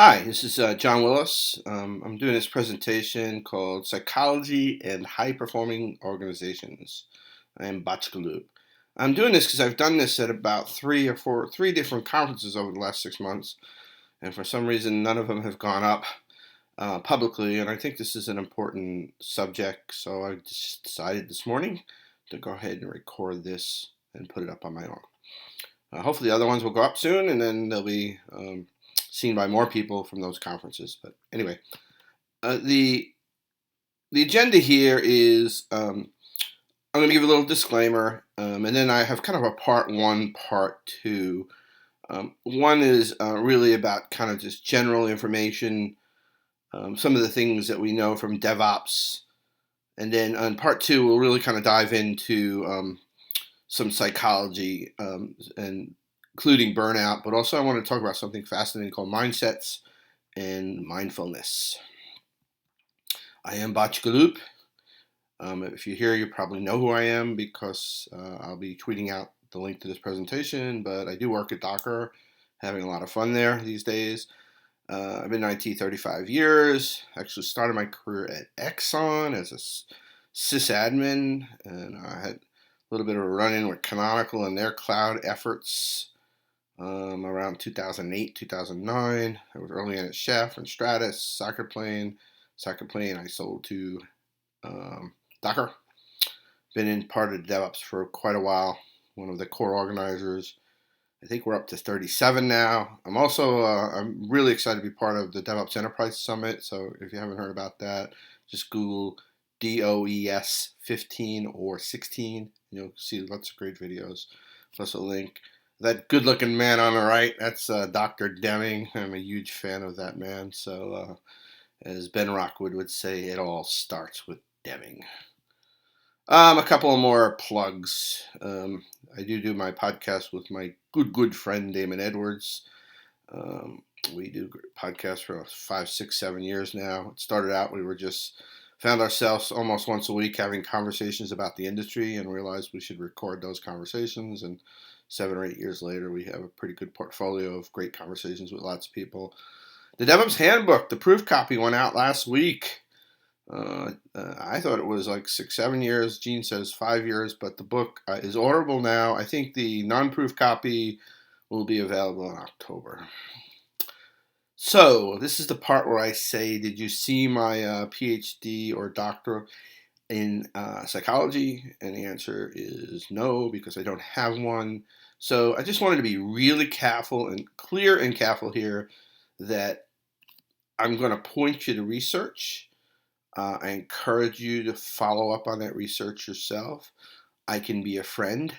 Hi, this is John Willis. I'm doing this presentation called Psychology and High Performing Organizations. I am Bachkalup. I'm doing this because I've done this at about three different conferences over the last 6 months, and for some reason none of them have gone up publicly, and I think this is an important subject, so I just decided this morning to go ahead and record this and put it up on my own. Hopefully the other ones will go up soon, and then they'll be seen by more people from those conferences. But anyway, the agenda here is I'm going to give a little disclaimer, and then I have kind of a part one, part two. One is really about kind of just general information, some of the things that we know from DevOps, and then on part two we'll really kind of dive into some psychology, and including burnout, but also I want to talk about something fascinating called mindsets and mindfulness. I am Bachkalup. If you're here, you probably know who I am because I'll be tweeting out the link to this presentation, but I do work at Docker, having a lot of fun there these days. I've been in IT 35 years. Actually started my career at Exxon as a sysadmin, and I had a little bit of a run-in with Canonical and their cloud efforts around 2008, 2009. I was early in at Chef and Stratus, Soccer Plane I sold to Docker. Been in part of DevOps for quite a while, one of the core organizers. I think we're up to 37 now. I'm really excited to be part of the DevOps Enterprise Summit, so if you haven't heard about that, just Google DOES 15 or 16. You'll see lots of great videos, plus a link. That good-looking man on the right, that's Dr. Deming. I'm a huge fan of that man. So, as Ben Rockwood would say, it all starts with Deming. A couple of more plugs. I do my podcast with my good friend Damon Edwards. We do podcasts for 5, 6, 7 years now. It started out we were just found ourselves almost once a week having conversations about the industry and realized we should record those conversations. And 7 or 8 years later, we have a pretty good portfolio of great conversations with lots of people. The DevOps Handbook, the proof copy, went out last week. I thought it was like 6, 7 years. Gene says 5 years, but the book is orderable now. I think the non-proof copy will be available in October. So this is the part where I say, did you see my PhD or doctorate in psychology? And the answer is no, because I don't have one. So I just wanted to be really careful and clear and careful here that I'm going to point you to research. I encourage you to follow up on that research yourself. I can be a friend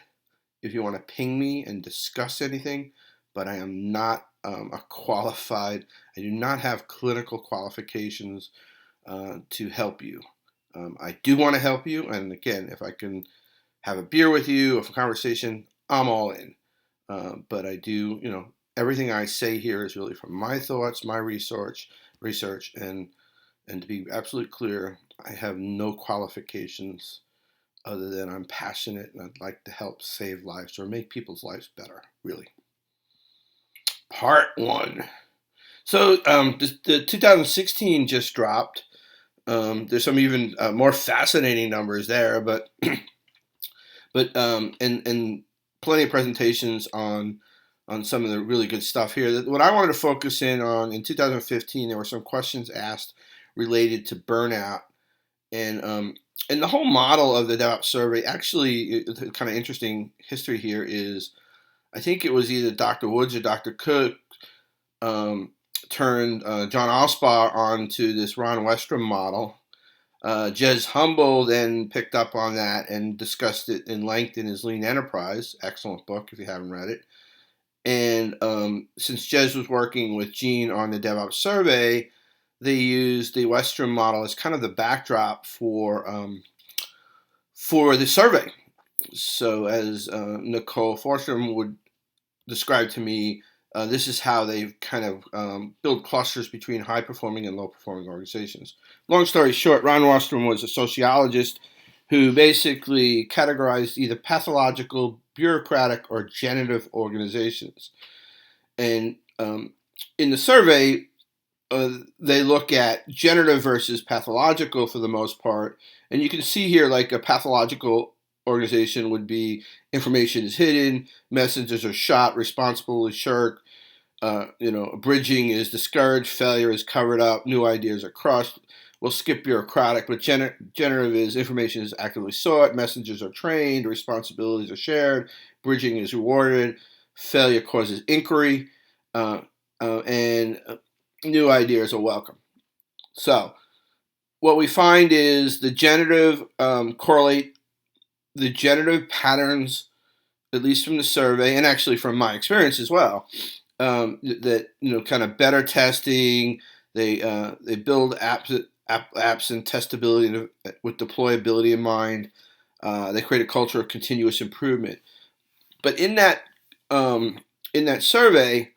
if you want to ping me and discuss anything, but I am not a qualified, I do not have clinical qualifications to help you. I do want to help you, and again, if I can have a beer with you, a conversation, I'm all in. But I do, everything I say here is really from my thoughts, my research, and to be absolutely clear, I have no qualifications other than I'm passionate and I'd like to help save lives or make people's lives better, really. Part one. So the 2016 just dropped. There's some even more fascinating numbers there, but and plenty of presentations on some of the really good stuff here. What I wanted to focus in 2015, there were some questions asked related to burnout, and the whole model of the DevOps survey. Actually, the kind of interesting history here is, I think it was either Dr. Woods or Dr. Cook turned John Allspaw onto this Ron Westrum model. Jez Humble then picked up on that and discussed it in length in his Lean Enterprise. Excellent book if you haven't read it. And since Jez was working with Gene on the DevOps survey, they used the Westrum model as kind of the backdrop for the survey. So as Nicole Forstrom would describe to me, this is how they kind of build clusters between high-performing and low-performing organizations. Long story short, Ron Wostrom was a sociologist who basically categorized either pathological, bureaucratic, or generative organizations. And in the survey, they look at generative versus pathological for the most part. And you can see here, like a pathological organization would be information is hidden, messages are shot, responsible is shirked, bridging is discouraged, failure is covered up, new ideas are crushed. We'll skip bureaucratic, but generative is information is actively sought, messages are trained, responsibilities are shared, bridging is rewarded, failure causes inquiry, and new ideas are welcome. So what we find is the generative correlate the generative patterns, at least from the survey, and actually from my experience as well. That kind of better testing. They build apps and testability with deployability in mind. They create a culture of continuous improvement. But in that survey,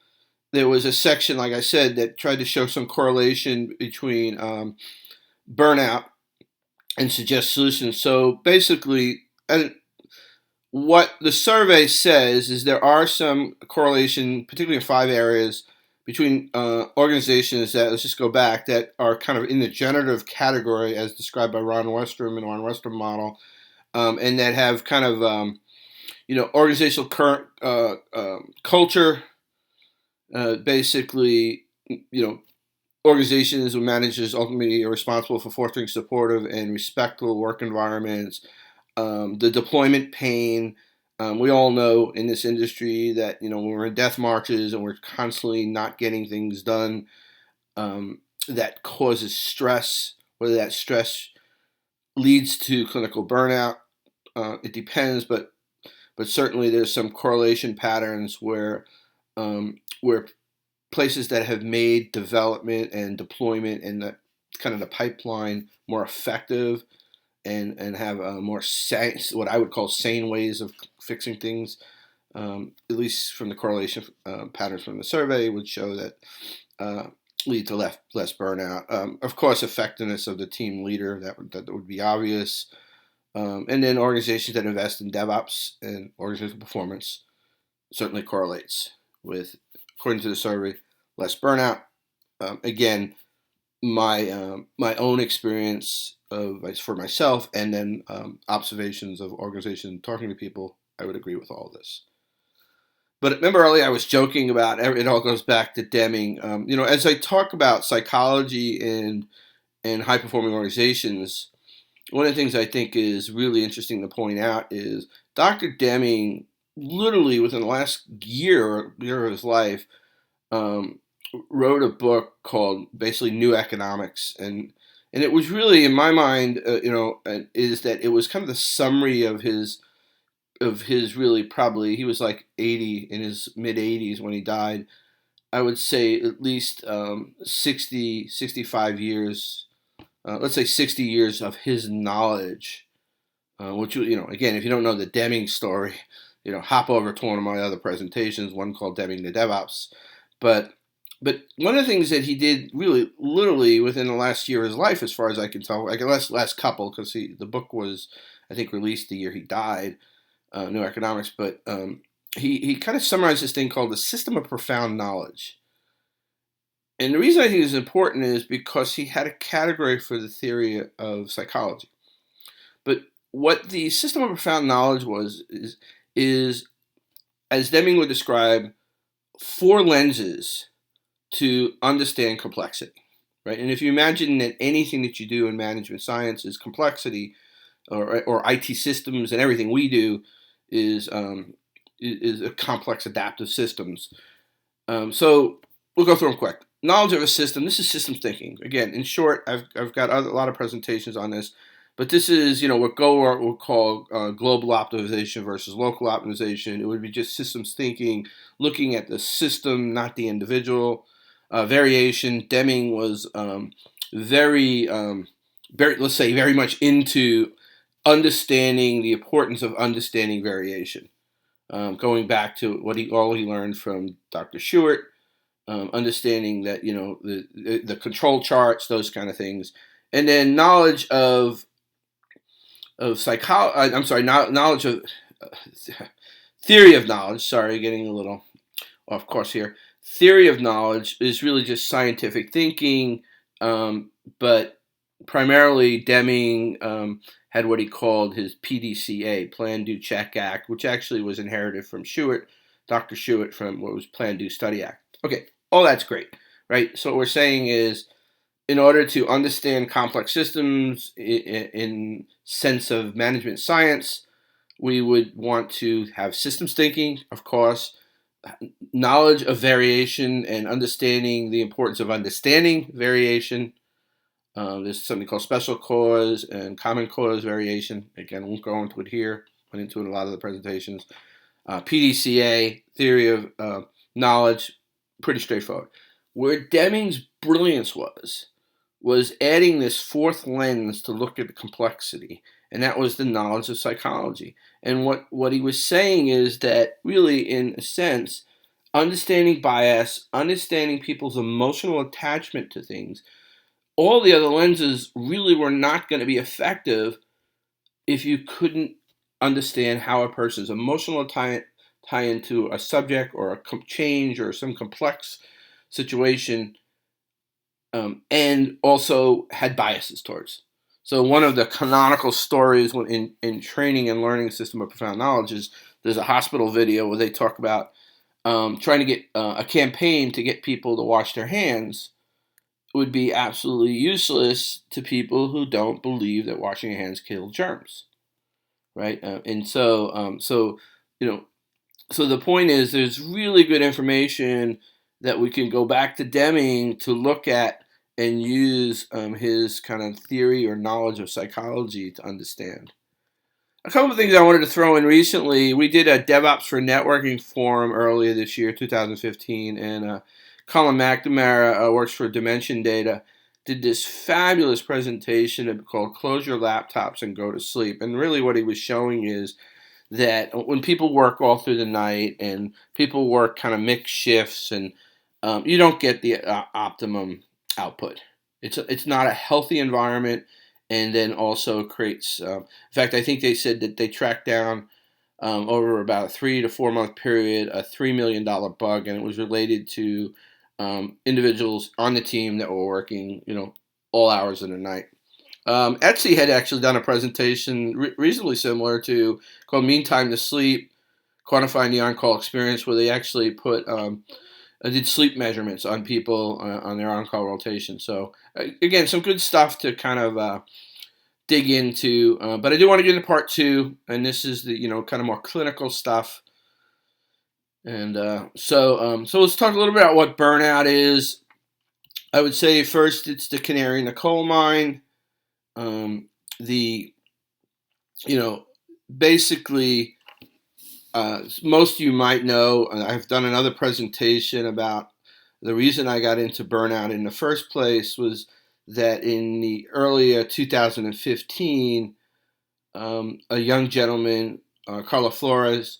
there was a section, like I said, that tried to show some correlation between burnout and suggest solutions. So basically, and what the survey says is there are some correlation, particularly in 5 areas, between organizations that, let's just go back, that are kind of in the generative category as described by Ron Westrom and Ron Westrom model, and that have kind of, organizational current culture, basically, organizations and managers ultimately are responsible for fostering supportive and respectful work environments. The deployment pain. We all know in this industry that when we're in death marches and we're constantly not getting things done, that causes stress. Whether that stress leads to clinical burnout, it depends. But certainly there's some correlation patterns where places that have made development and deployment and the kind of the pipeline more effective and have more what I would call sane ways of fixing things, at least from the correlation patterns from the survey, would show that lead to less burnout. Of course, effectiveness of the team leader, that would be obvious. And then organizations that invest in DevOps and organizational performance certainly correlates with, according to the survey, less burnout. Again, my own experience for myself, and then observations of organizations talking to people, I would agree with all of this. But remember earlier I was joking about it all goes back to Deming. As I talk about psychology and high performing organizations, one of the things I think is really interesting to point out is Dr. Deming, literally within the last year of his life, wrote a book called basically New Economics, and it was really, in my mind, is that it was kind of the summary of his really, probably, he was like 80, in his mid 80s when he died. I would say at least 60, 65 years, let's say 60 years of his knowledge, which, again, if you don't know the Deming story, hop over to one of my other presentations, one called Deming the DevOps. But one of the things that he did really literally within the last year of his life, as far as I can tell, like last couple, because the book was, I think, released the year he died, New Economics, but he kind of summarized this thing called the system of profound knowledge. And the reason I think it's important is because he had a category for the theory of psychology. But what the system of profound knowledge is, as Deming would describe, 4 lenses to understand complexity, right? And if you imagine that anything that you do in management science is complexity, or IT systems and everything we do is a complex adaptive systems. So we'll go through them quick. Knowledge of a system. This is systems thinking. Again, in short, I've got a lot of presentations on this, but this is what Go will call global optimization versus local optimization. It would be just systems thinking, looking at the system, not the individual. Variation. Deming was very, let's say, very much into understanding the importance of understanding variation. Going back to all he learned from Dr. Shewart, understanding that the control charts, those kind of things, and then knowledge of psychology. I'm sorry, knowledge of theory of knowledge. Sorry, getting a little of course here. Theory of knowledge is really just scientific thinking, but primarily Deming had what he called his PDCA, Plan, Do, Check, Act, which actually was inherited from Schuett, Dr. Schuett, from what was Plan, Do, Study, Act. Okay, all that's great, right? So what we're saying is, in order to understand complex systems in sense of management science, we would want to have systems thinking, of course, knowledge of variation and understanding the importance of understanding variation. There's something called special cause and common cause variation. Again, I won't go into it here. Went into it in a lot of the presentations. PDCA, theory of knowledge, pretty straightforward. Where Deming's brilliance was adding this fourth lens to look at the complexity, and that was the knowledge of psychology. And what he was saying is that really, in a sense, understanding bias, understanding people's emotional attachment to things, all the other lenses really were not going to be effective if you couldn't understand how a person's emotional tie into a subject or a change or some complex situation, and also had biases towards. So one of the canonical stories in training and learning system of profound knowledge is there's a hospital video where they talk about trying to get a campaign to get people to wash their hands would be absolutely useless to people who don't believe that washing your hands kills germs, right? And so you know, so the point is, there's really good information that we can go back to Deming to look at and use his kind of theory or knowledge of psychology to understand. A couple of things I wanted to throw in recently. We did a DevOps for Networking forum earlier this year, 2015, and Colin McNamara works for Dimension Data, did this fabulous presentation called Close Your Laptops and Go to Sleep. And really what he was showing is that when people work all through the night and people work kind of mixed shifts, and you don't get the optimum output. It's not a healthy environment, and then also creates. In fact, I think they said that they tracked down over about a 3 to 4 month period a $3 million bug, and it was related to individuals on the team that were working, all hours of the night. Etsy had actually done a presentation reasonably similar to called Mean Time to Sleep, Quantifying the On-Call Experience, where they actually did sleep measurements on people on their on-call rotation. So again, some good stuff to kind of dig into. But I do want to get into part two, and this is the kind of more clinical stuff. And so let's talk a little bit about what burnout is. I would say first, it's the canary in the coal mine. Basically, most of you might know, I've done another presentation about the reason I got into burnout in the first place was that in the early 2015, a young gentleman, Carlo Flores,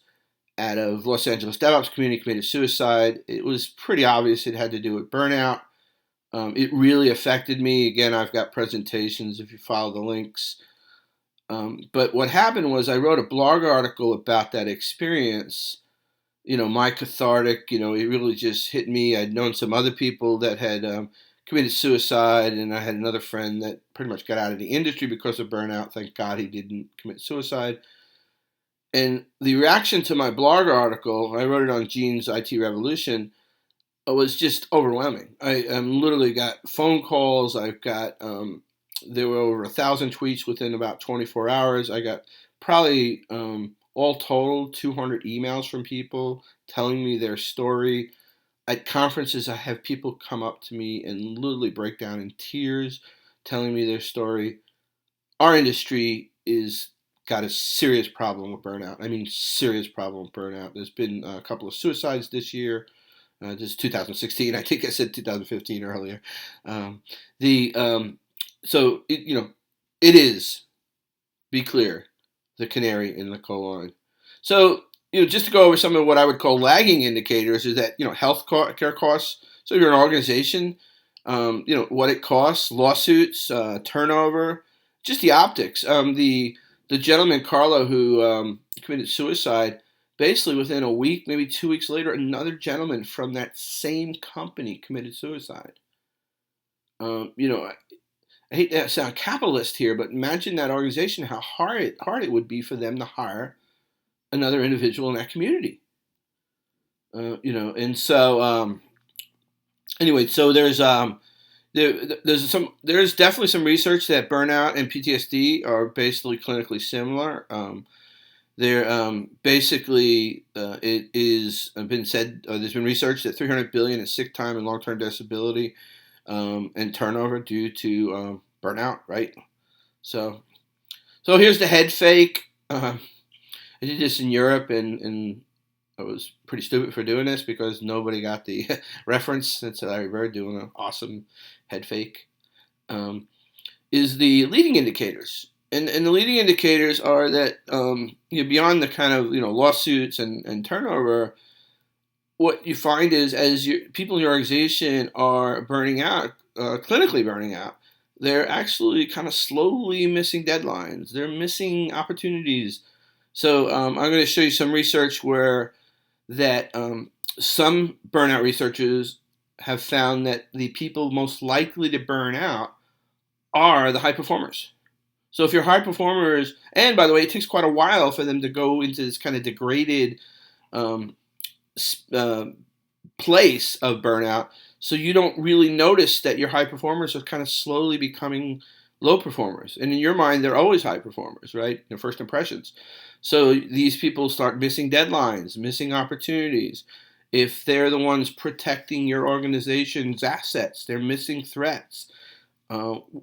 out of Los Angeles DevOps community, committed suicide. It was pretty obvious it had to do with burnout. It really affected me. Again, I've got presentations if you follow the links. But what happened was I wrote a blog article about that experience, my cathartic, it really just hit me. I'd known some other people that had committed suicide, and I had another friend that pretty much got out of the industry because of burnout. Thank God he didn't commit suicide. And the reaction to my blog article, I wrote it on Gene's IT Revolution, was just overwhelming. I literally got phone calls. I've got there were over 1,000 tweets within about 24 hours. I got probably all total 200 emails from people telling me their story. At conferences, I have people come up to me and literally break down in tears, telling me their story. Our industry is got a serious problem with burnout. I mean, serious problem with burnout. There's been a couple of suicides this year. This is 2016. I think I said 2015 earlier. So it is, be clear, the canary in the coal mine. So just to go over some of what I would call lagging indicators is that health care costs. So if you're an organization, what it costs, lawsuits, turnover, just the optics. The gentleman Carlo who committed suicide, basically within a week, maybe 2 weeks later, another gentleman from that same company committed suicide. You know, I hate to sound capitalist here, but imagine that organization, how hard it would be for them to hire another individual in that community. And so anyway, so there's definitely some research that burnout and PTSD are basically clinically similar. They're basically it is been said there's been research that 300 billion in sick time and long-term disability and turnover due to burnout, right? So here's the head fake. I did this in Europe, and I was pretty stupid for doing this because nobody got the reference. That's Larry Bird doing an awesome head fake. Is the leading indicators. And the leading indicators are that beyond the kind of lawsuits and turnover, what you find is as people in your organization are burning out, clinically burning out, they're actually kind of slowly missing deadlines. They're missing opportunities. So I'm going to show you some research where that some burnout researchers have found that the people most likely to burn out are the high performers. So if you're high performers, and by the way, it takes quite a while for them to go into this kind of degraded um, place of burnout, so you don't really notice that your high performers are kind of slowly becoming low performers. And in your mind, they're always high performers, right? Your first impressions. So these people start missing deadlines, missing opportunities. If they're the ones protecting your organization's assets, they're missing threats.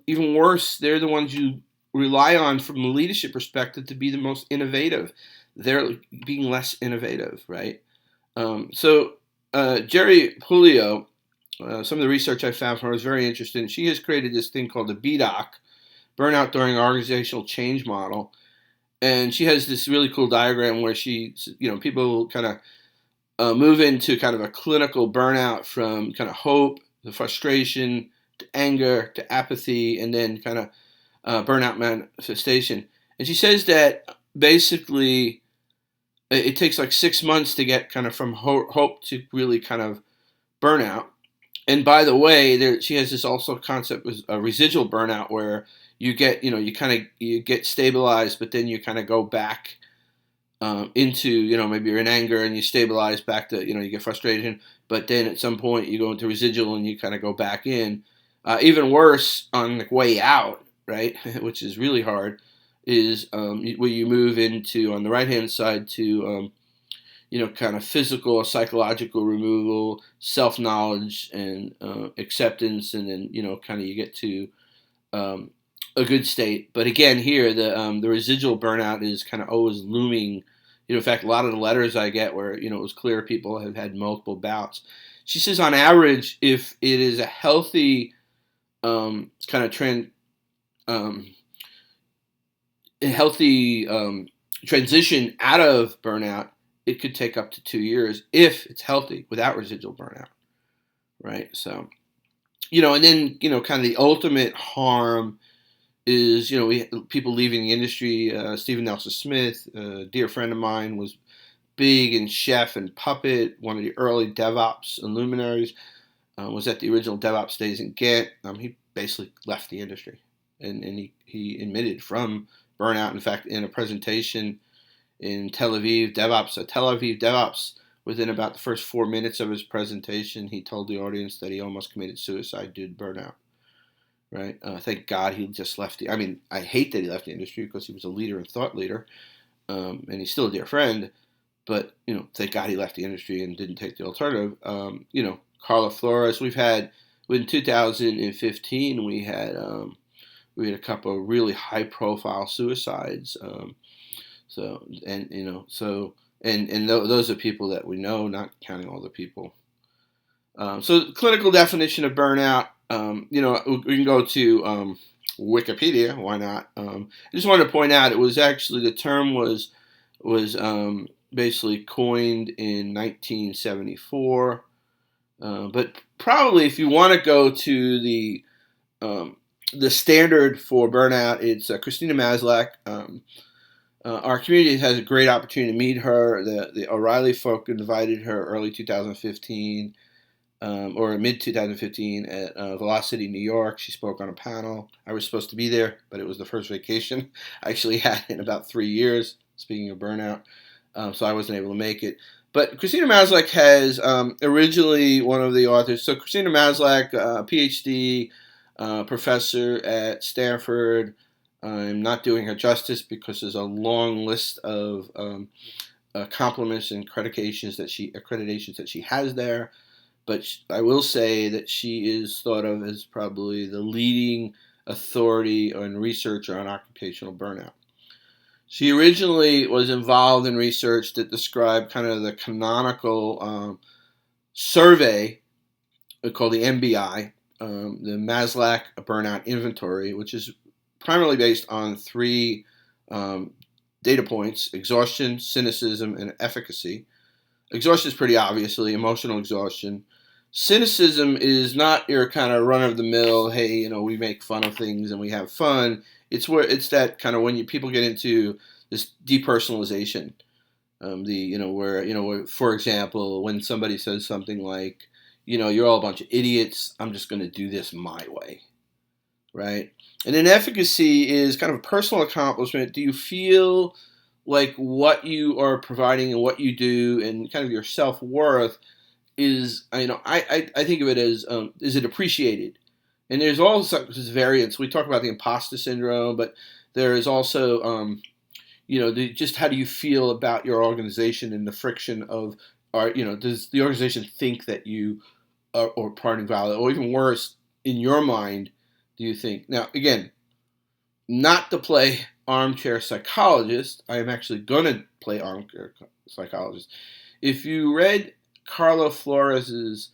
Even worse, they're the ones you rely on from a leadership perspective to be the most innovative. They're being less innovative, right? Jerry Julio, some of the research I found from her was very interesting. She has created this thing called the BDOC, Burnout During Organizational Change Model. And she has this really cool diagram where people kind of move into kind of a clinical burnout from kind of hope to frustration to anger to apathy, and then kind of burnout manifestation. And she says that basically it takes like 6 months to get kind of from hope to really kind of burnout. And by the way, she has this also concept with a residual burnout where you get, you get stabilized, but then you kind of go back into, maybe you're in anger and you stabilize back to, you get frustration, but then at some point you go into residual and you kind of go back in. Even worse on the way out, right, which is really hard, is where you move into, on the right-hand side, to kind of physical, psychological removal, self-knowledge, and acceptance, and then kind of you get to a good state. But again, here the residual burnout is kind of always looming. In fact, a lot of the letters I get where it was clear people have had multiple bouts. She says on average, if it is a healthy kind of trend, a healthy transition out of burnout, it could take up to 2 years if it's healthy without residual burnout, right? So, and then, kind of the ultimate harm is, people leaving the industry. Stephen Nelson Smith, a dear friend of mine, was big in Chef and Puppet, one of the early DevOps luminaries, was at the original DevOps days in Ghent. He basically left the industry, and he admitted from burnout. In fact, in a presentation in Tel Aviv DevOps, within about the first 4 minutes of his presentation, he told the audience that he almost committed suicide due to burnout. Right? Thank God he just left I hate that he left the industry because he was a leader and thought leader, and he's still a dear friend. But thank God he left the industry and didn't take the alternative. Carla Flores. In 2015, we had a couple of really high-profile suicides. Those are people that we know, not counting all the people. So the clinical definition of burnout. We can go to Wikipedia. Why not? I just wanted to point out it was actually the term was basically coined in 1974. But probably if you want to go to the standard for burnout, it's Christina Maslach. Our community has a great opportunity to meet her. The O'Reilly folk invited her early 2015 or mid 2015 at Velocity, New York. She spoke on a panel. I was supposed to be there, but it was the first vacation I actually had in about 3 years, speaking of burnout, so I wasn't able to make it. But Christina Maslach has originally one of the authors. So Christina Maslach, PhD professor at Stanford. I'm not doing her justice because there's a long list of compliments and accreditations that she has there. But I will say that she is thought of as probably the leading authority on research on occupational burnout. She originally was involved in research that described kind of the canonical survey called the MBI, the Maslach Burnout Inventory, which is primarily based on three data points: exhaustion, cynicism, and efficacy. Exhaustion is pretty obviously emotional exhaustion. Cynicism is not your kind of run of the mill, hey, we make fun of things and we have fun. It's that kind of when people get into this depersonalization. Where for example, when somebody says something like, you're all a bunch of idiots, I'm just going to do this my way, right? And then efficacy is kind of a personal accomplishment. Do you feel like what you are providing and what you do and kind of your self-worth is, I think of it as, is it appreciated? And there's all sorts of variants. We talk about the imposter syndrome, but there is also, just how do you feel about your organization and the friction of, does the organization think that you are parting valid? Or even worse, in your mind, do you think? Now, again, not to play armchair psychologist, I am actually going to play armchair psychologist. If you read Carlo Flores's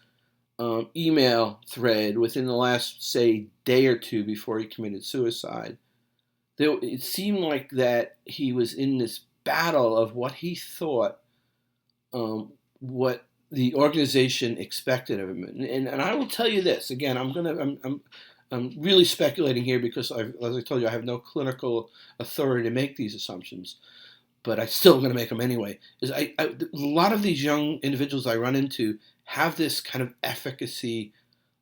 email thread within the last, say, day or two before he committed suicide, it seemed like that he was in this battle of what he thought, what the organization expected of him. And I will tell you this again. I'm really speculating here because, as I told you, I have no clinical authority to make these assumptions, but I'm still going to make them anyway. A lot of these young individuals I run into have this kind of efficacy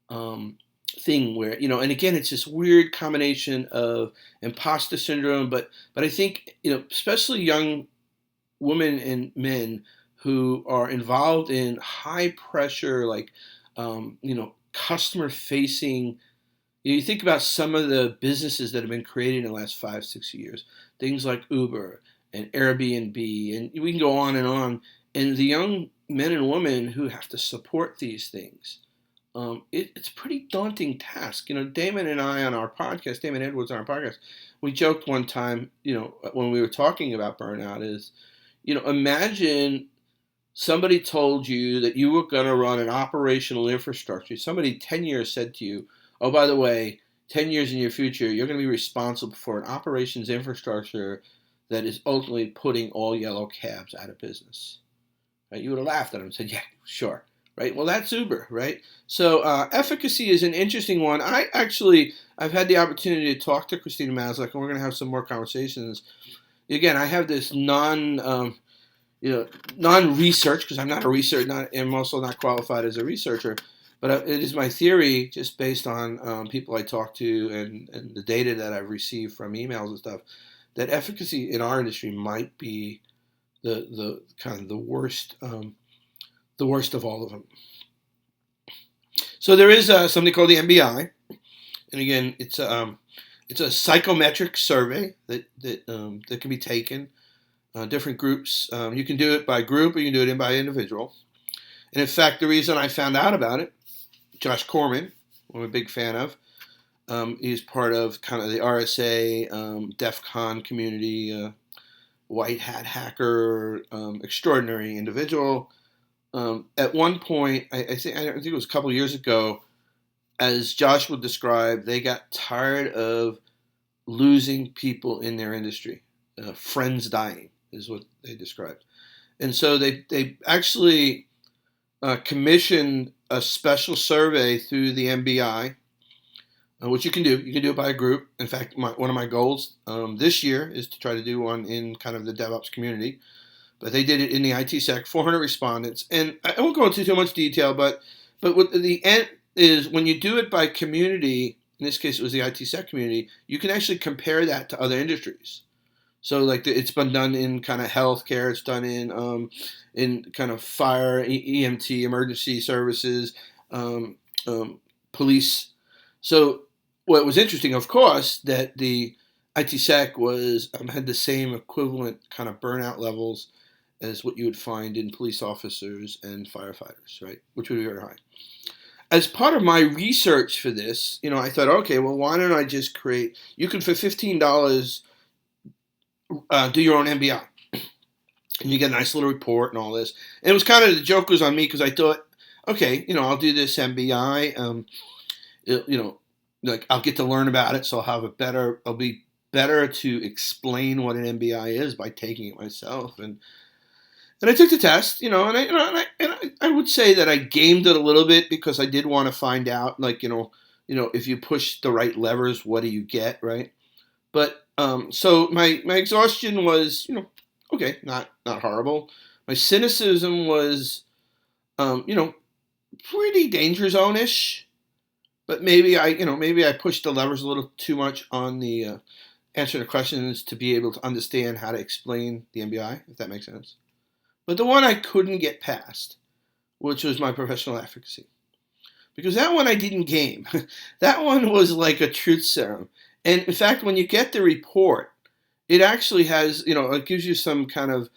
thing where, and again, it's this weird combination of imposter syndrome, but I think, especially young women and men who are involved in high pressure, like, customer facing. You think about some of the businesses that have been created in the last 5-6 years, things like Uber and Airbnb, and we can go on. And the young men and women who have to support these things, it's a pretty daunting task. Damon and I on our podcast, Damon Edwards on our podcast, we joked one time, when we were talking about burnout is, imagine somebody told you that you were going to run an operational infrastructure. Somebody 10 years said to you, oh, by the way, 10 years in your future, you're going to be responsible for an operations infrastructure that is ultimately putting all yellow cabs out of business. Right? You would have laughed at him and said, yeah, sure. Right? Well, that's Uber, right? So efficacy is an interesting one. I've had the opportunity to talk to Christina Maslach, and we're going to have some more conversations. Again, I have this non-research, because I'm not a researcher, I'm also not qualified as a researcher, but it is my theory, just based on people I talk to and the data that I've received from emails and stuff, that efficacy in our industry might be the kind of the worst of all of them. So there is something called the MBI, and again, it's a psychometric survey that can be taken. Different groups. You can do it by group or you can do it by individual. And in fact, the reason I found out about it, Josh Corman, who I'm a big fan of, he's part of kind of the RSA, DEF CON community, white hat hacker, extraordinary individual. At one point, I think it was a couple of years ago, as Josh would describe, they got tired of losing people in their industry. Friends dying is what they described. And so they actually commissioned a special survey through the MBI which you can do. You can do it by a group. In fact, one of my goals this year is to try to do one in kind of the DevOps community. But they did it in the ITsec, 400 respondents, and I won't go into too much detail. But what the end is, when you do it by community, in this case it was the ITsec community, you can actually compare that to other industries. So like it's been done in kind of healthcare, it's done in kind of fire, EMT, emergency services, um, police. So what was interesting, of course, that the ITsec was had the same equivalent kind of burnout levels as what you would find in police officers and firefighters, right? Which would be very high. As part of my research for this, I thought, okay, well, why don't I just create? You can for $15 do your own MBI, and you get a nice little report and all this. And it was kind of the joke was on me because I thought, okay, I'll do this MBI. Like I'll get to learn about it, so I'll be better to explain what an MBI is by taking it myself. And I took the test, I would say that I gamed it a little bit because I did want to find out, like, if you push the right levers, what do you get, right? But so my exhaustion was, okay, not horrible. My cynicism was, pretty danger zone-ish. But maybe I pushed the levers a little too much on the answering the questions to be able to understand how to explain the MBI, if that makes sense. But the one I couldn't get past, which was my professional advocacy. Because that one I didn't game. That one was like a truth serum. And in fact, when you get the report, it actually has, it gives you some kind of,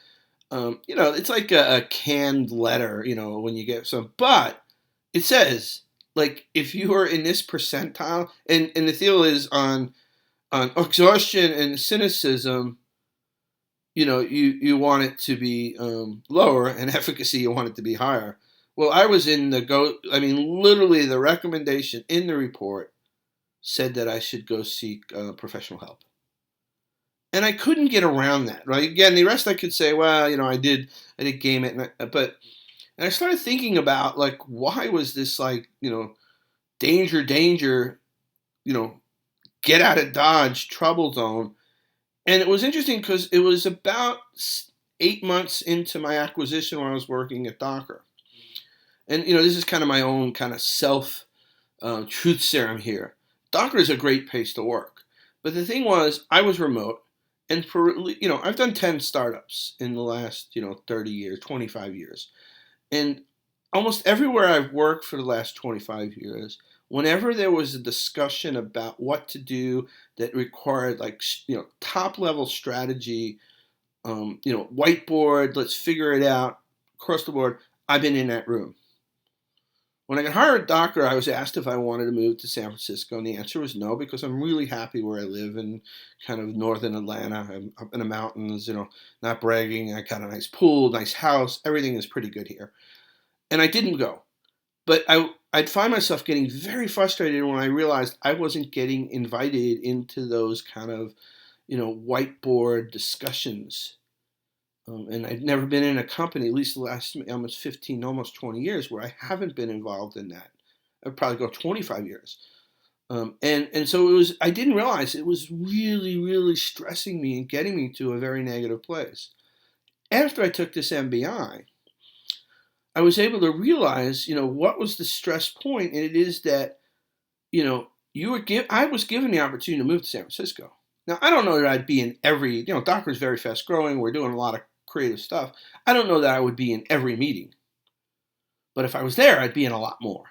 it's like a canned letter, when you get some. But it says, like, if you are in this percentile, and the deal is on exhaustion and cynicism, you want it to be lower, and efficacy, you want it to be higher. Well, I was in literally the recommendation in the report said that I should go seek professional help. And I couldn't get around that, right? Again, the rest I could say, well, I did game it, but I started thinking about, like, why was this, like, danger, get out of Dodge, trouble zone. And it was interesting because it was about 8 months into my acquisition when I was working at Docker. And, this is kind of my own kind of self truth serum here. Docker is a great place to work. But the thing was, I was remote. And I've done 10 startups in the last, 30 years, 25 years. And almost everywhere I've worked for the last 25 years, whenever there was a discussion about what to do that required, like, top level strategy, whiteboard, let's figure it out across the board, I've been in that room. When I got hired at Docker, I was asked if I wanted to move to San Francisco, and the answer was no, because I'm really happy where I live in kind of northern Atlanta. I'm up in the mountains, not bragging. I got a nice pool, nice house. Everything is pretty good here. And I didn't go. But I'd find myself getting very frustrated when I realized I wasn't getting invited into those kind of, whiteboard discussions. And I'd never been in a company, at least the last almost 15, almost 20 years, where I haven't been involved in that. I'd probably go 25 years. And so I didn't realize it was really, really stressing me and getting me to a very negative place. After I took this MBI, I was able to realize, what was the stress point, and it is that, I was given the opportunity to move to San Francisco. Now, I don't know that I'd be in every, Docker is very fast growing. We're doing a lot of creative stuff. I don't know that I would be in every meeting. But if I was there, I'd be in a lot more.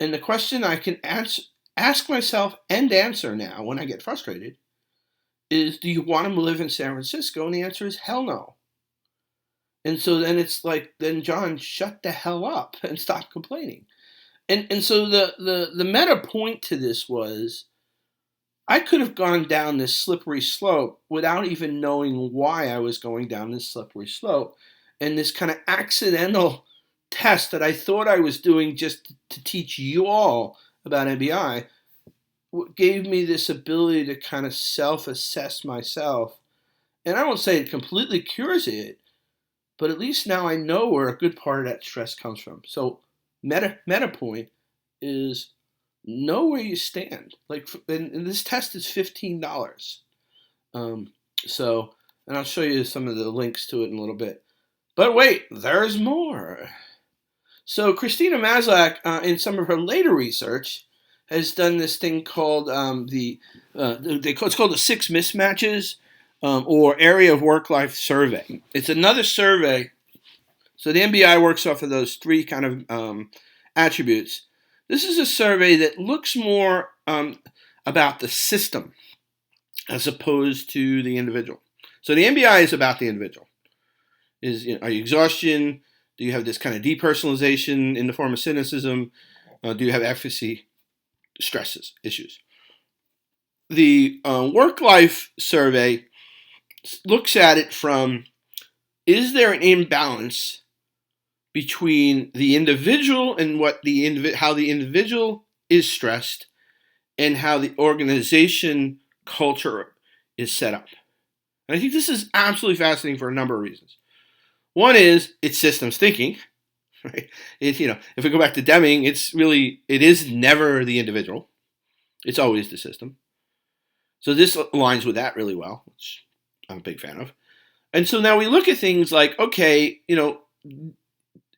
And the question I can ask myself and answer now when I get frustrated is, do you want to live in San Francisco? And the answer is hell no. And so then it's like, then John, shut the hell up and stop complaining. And so the meta point to this was, I could have gone down this slippery slope without even knowing why I was going down this slippery slope. And this kind of accidental test that I thought I was doing just to teach you all about MBI gave me this ability to kind of self-assess myself. And I won't say it completely cures it, but at least now I know where a good part of that stress comes from. So meta point is, know where you stand. Like, and this test is $15. Um, so, and I'll show you some of the links to it in a little bit. But wait, there's more. So Christina Maslach, in some of her later research, has done this thing called it's called the six mismatches or area of work life survey. It's another survey. So the MBI works off of those three kind of attributes. This is a survey that looks more about the system as opposed to the individual. So the MBI is about the individual. Are you exhaustion? Do you have this kind of depersonalization in the form of cynicism? Do you have efficacy stresses, issues? The work-life survey looks at it from, is there an imbalance between the individual and how the individual is stressed and how the organization culture is set up? And I think this is absolutely fascinating for a number of reasons. One is it's systems thinking, right? If we go back to Deming, it is never the individual. It's always the system. So this aligns with that really well, which I'm a big fan of. And so now we look at things like, okay, is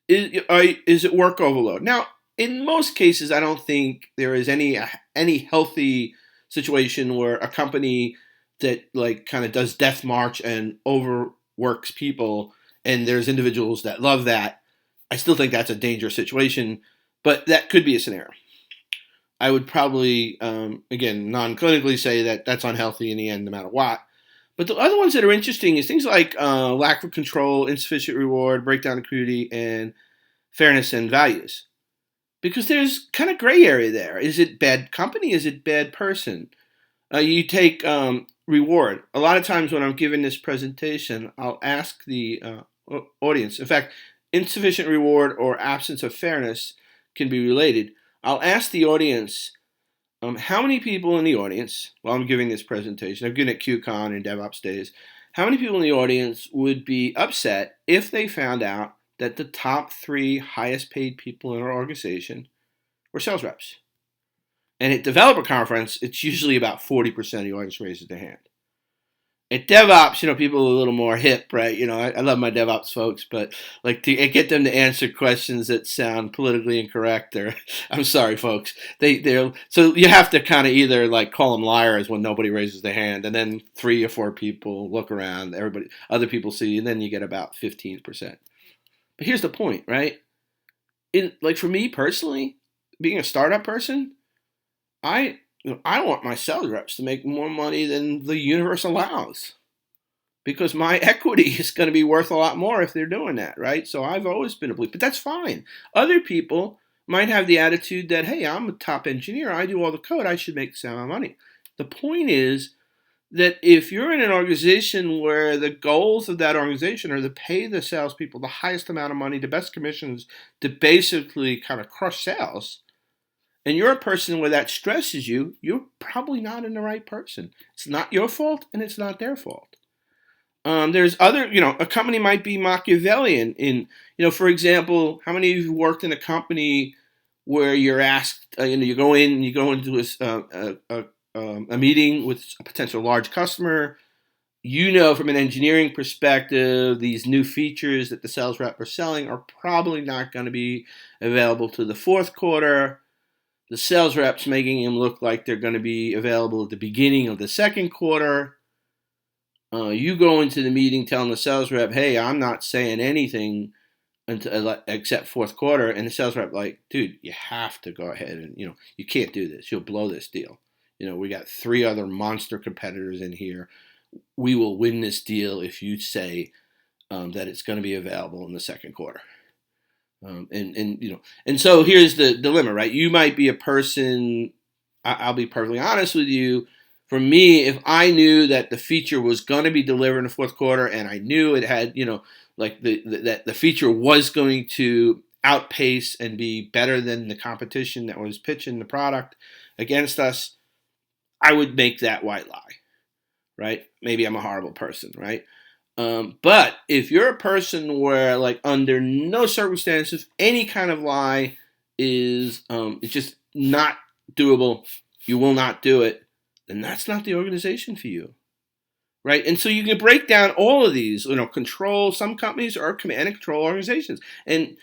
it work overload? Now, in most cases, I don't think there is any healthy situation where a company that like kind of does death march and overworks people, and there's individuals that love that. I still think that's a dangerous situation, but that could be a scenario. I would probably, again, non-clinically say that that's unhealthy in the end, no matter what. But the other ones that are interesting is things like lack of control, insufficient reward, breakdown of community, and fairness and values. Because there's kind of gray area there. Is it bad company? Is it bad person? You take reward. A lot of times when I'm giving this presentation, I'll ask the audience. In fact, insufficient reward or absence of fairness can be related. I'll ask the audience, how many people in the audience, while I'm giving this presentation, I've given it QCon and DevOps days, how many people in the audience would be upset if they found out that the top 3 highest paid people in our organization were sales reps? And at developer conference, it's usually about 40% of the audience raises their hand. At DevOps, people are a little more hip, right? I love my DevOps folks, but like to get them to answer questions that sound politically incorrect, or I'm sorry, folks, they're so you have to kind of either like call them liars when nobody raises their hand, and then 3 or 4 people look around, other people see, and then you get about 15%. But here's the point, right? Like for me personally, being a startup person, I want my sales reps to make more money than the universe allows, because my equity is going to be worth a lot more if they're doing that, right? So I've always been a believer, but that's fine. Other people might have the attitude that, hey, I'm a top engineer, I do all the code, I should make the same amount of money. The point is that if you're in an organization where the goals of that organization are to pay the salespeople the highest amount of money, the best commissions, to basically kind of crush sales, and you're a person where that stresses you, you're probably not in the right person. It's not your fault, and it's not their fault. There's other, a company might be Machiavellian in, for example, how many of you worked in a company where you're asked, you go into a meeting with a potential large customer, from an engineering perspective, these new features that the sales rep are selling are probably not going to be available to the fourth quarter. The sales reps making them look like they're going to be available at the beginning of the second quarter. You go into the meeting telling the sales rep, hey, I'm not saying anything except fourth quarter. And the sales rep like, dude, you have to go ahead and, you can't do this. You'll blow this deal. We got 3 other monster competitors in here. We will win this deal if you say that it's going to be available in the second quarter. And so here's the dilemma, right? You might be a person, I'll be perfectly honest with you. For me, if I knew that the feature was going to be delivered in the fourth quarter, and I knew it had, that the feature was going to outpace and be better than the competition that was pitching the product against us, I would make that white lie, right? Maybe I'm a horrible person, right? But if you're a person where, like, under no circumstances, any kind of lie is it's just not doable, you will not do it, then that's not the organization for you. Right. And so you can break down all of these, control. Some companies are command and control organizations. And,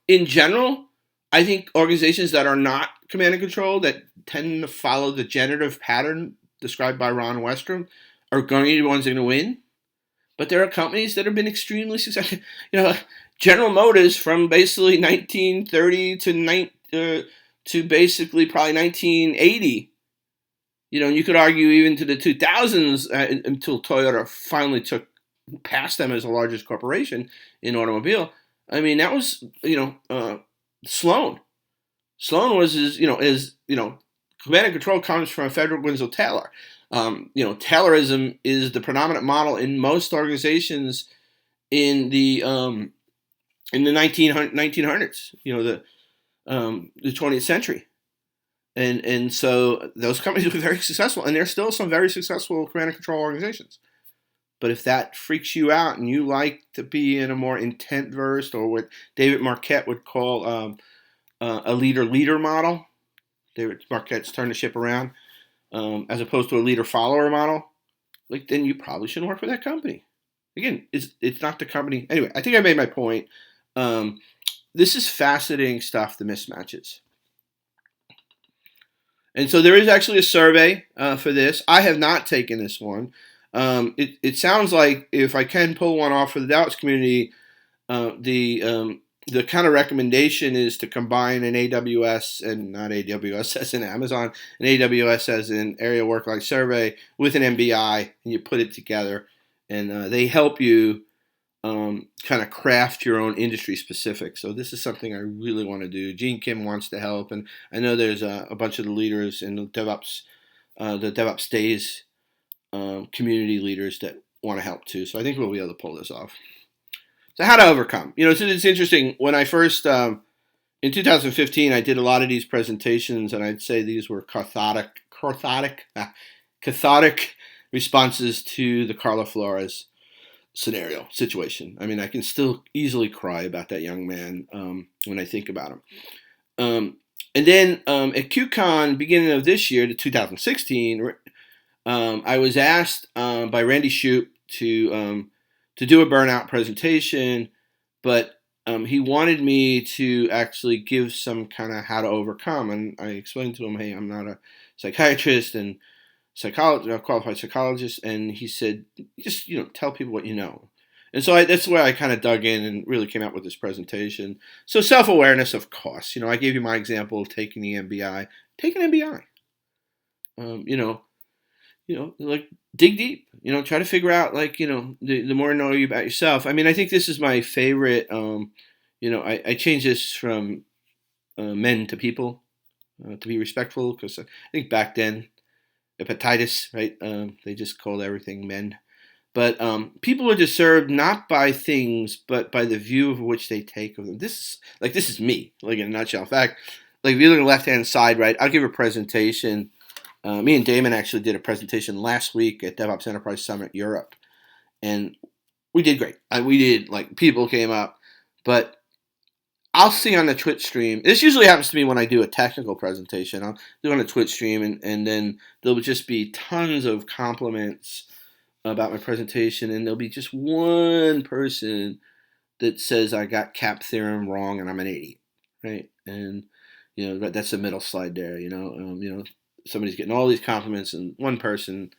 in general, I think organizations that are not command and control, that tend to follow the generative pattern described by Ron Westrom, are going to be the ones that are going to win. But there are companies that have been extremely successful. General Motors from basically 1930 to basically probably 1980. You could argue even to the 2000s until Toyota finally took past them as the largest corporation in automobile. I mean, that was Sloan. Sloan was command and control comes from Frederick Winslow Taylor. Taylorism is the predominant model in most organizations in the 1900s. The 20th century. And so those companies were very successful, and there's still some very successful command and control organizations. But if that freaks you out and you like to be in a more intent-versed, or what David Marquette would call a leader-leader model, David Marquette's turned the ship around, as opposed to a leader-follower model, then you probably shouldn't work for that company. Again, it's not the company. Anyway, I think I made my point. This is fascinating stuff, the mismatches. And so there is actually a survey for this. I have not taken this one. It sounds like if I can pull one off for the DevOps community, the kind of recommendation is to combine an AWS, and not AWS as in Amazon, an AWS as in Area Work Life Survey with an MBI, and you put it together, and they help you kind of craft your own industry specific. So this is something I really want to do. Gene Kim wants to help, and I know there's a bunch of the leaders in the DevOps Days community leaders that want to help too. So I think we'll be able to pull this off. So how to overcome? It's interesting. When I first in 2015, I did a lot of these presentations, and I'd say these were cathartic responses to the Carla Flores situation. I mean, I can still easily cry about that young man when I think about him. And then at QCon, beginning of this year, to 2016, I was asked by Randy Shoup to do a burnout presentation, but he wanted me to actually give some kind of how to overcome. And I explained to him, hey, I'm not a psychiatrist and qualified psychologist, and he said, just tell people what you know. And so that's where I kind of dug in and really came out with this presentation. So self-awareness, of course. I gave you my example of taking the MBI. Take an MBI. Dig deep. Try to figure out the more you know about yourself. I mean, I think this is my favorite. I changed this from men to people to be respectful, because I think back then, hepatitis, right? They just called everything men. But people are disturbed not by things, but by the view of which they take of them. This is me, in a nutshell. In fact, if you look at the left-hand side, right, I'll give a presentation. Me and Damon actually did a presentation last week at DevOps Enterprise Summit Europe, and we did great. We did, people came up, but I'll see on the Twitch stream. This usually happens to me when I do a technical presentation. I'll do it on a Twitch stream, and then there'll just be tons of compliments about my presentation, and there'll be just one person that says I got CAP theorem wrong and I'm an idiot, right? And that's the middle slide there. Somebody's getting all these compliments, and one person,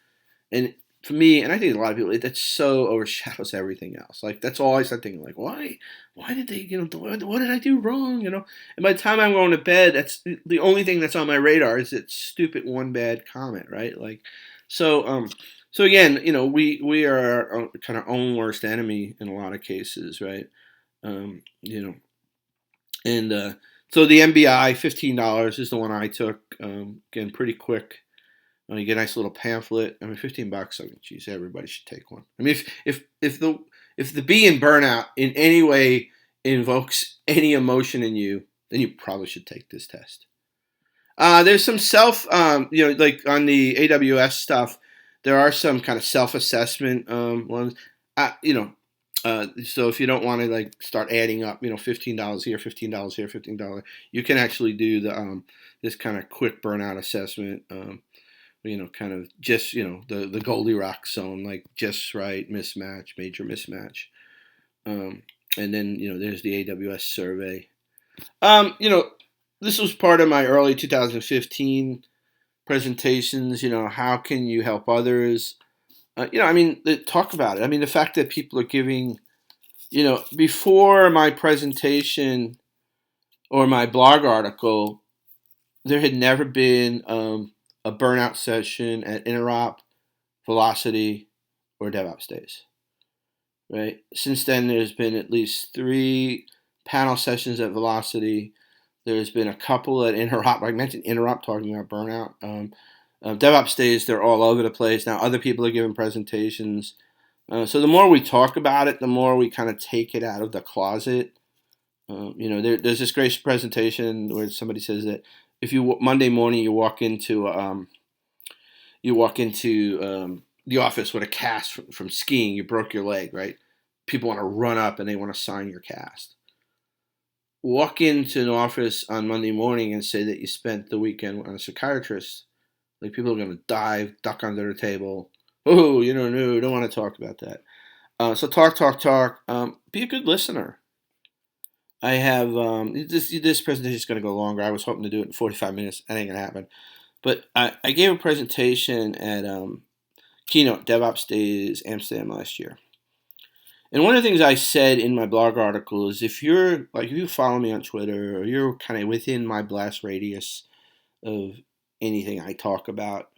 and for me, and I think a lot of people, that so overshadows everything else. That's all I start thinking, why did they, what did I do wrong, And by the time I'm going to bed, that's the only thing that's on my radar is that stupid one bad comment, right? So again, we are our kind of own worst enemy in a lot of cases, right? And so the MBI, $15 is the one I took. Again, pretty quick. You get a nice little pamphlet. I mean, $15. I mean, geez, everybody should take one. I mean, if the B in burnout in any way invokes any emotion in you, then you probably should take this test. There's some on the AWS stuff, there are some kind of self-assessment ones. So if you don't want to like start adding up, $15 here, $15 here, $15, you can actually do the this kind of quick burnout assessment. Kind of just the Goldilocks zone, like just right, mismatch, major mismatch, and then there's the AWS survey. This was part of my early 2015 presentations. How can you help others? Talk about it. I mean, the fact that people are giving, before my presentation or my blog article, there had never been a burnout session at Interop, Velocity, or DevOps Days. Right. Since then, there's been at least 3 panel sessions at Velocity. There's been a couple at Interop. I mentioned Interop talking about burnout. DevOps Days, they're all over the place. Now other people are giving presentations. So the more we talk about it, the more we kind of take it out of the closet. There's this great presentation where somebody says that if you Monday morning you walk into the office with a cast from skiing, you broke your leg, right? People want to run up and they want to sign your cast. Walk into an office on Monday morning and say that you spent the weekend on a psychiatrist. Like, people are going to duck under the table. Oh, no, don't want to talk about that. So talk. Be a good listener. I have this presentation is going to go longer. I was hoping to do it in 45 minutes. That ain't going to happen. But I gave a presentation at Keynote DevOps Days Amsterdam last year. And one of the things I said in my blog article is if you follow me on Twitter or you're kind of within my blast radius of anything I talk about,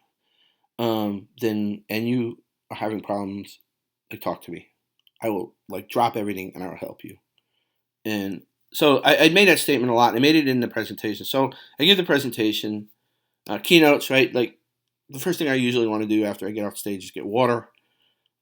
then and you are having problems, talk to me. I will drop everything and I will help you. And so I made that statement a lot. I made it in the presentation. So I give the presentation, keynotes, right? Like, the first thing I usually want to do after I get off stage is get water.